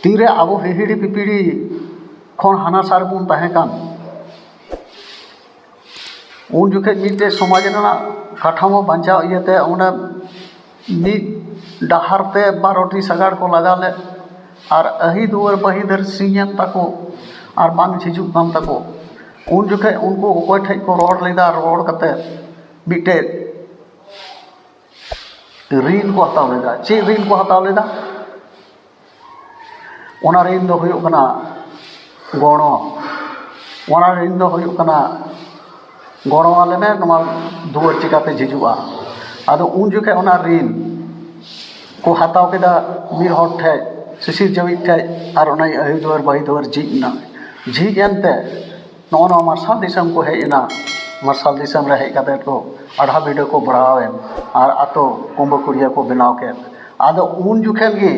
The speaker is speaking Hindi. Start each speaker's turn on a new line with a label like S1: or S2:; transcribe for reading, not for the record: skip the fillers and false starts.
S1: तीरे आबो हिहिड़ी पिपिड़ी खन हाना सार बन तहेकान उन जुखे मिटे समाज रेना काठामो बांचाव इयते ओंडे मिट डाहार ते बारोटी सगाड़ को लगा ले और अही दुआर बहिदर सिंयन ताको और बांग झिजुक कान ताको उन जुखे उनको अकोय ठेज को रोड़ लेदा रोड़ कते मिटे ऋण को हताव लेदा चे ऋण को हताव लेदा ओना ऋण दो हुयुग कना गणो ओना ऋण दो हुयुग कना गणो आले में नोमा दुआर चिकाते झिजुआ आदो उन जुखे ओना ऋण को हताव केदा मिर हर ठे सिसिर जवि ठे और ओना अहि दुआर बहि दुआर झिजना झिज एनते नोना मार्शल दिसम को हेजना मार्शल दिसम रे हेज काते को आधा वीडियो को बढ़ावेन और आतो कुंभ कुड़िया को बनाव के आदो उन जुखेन गे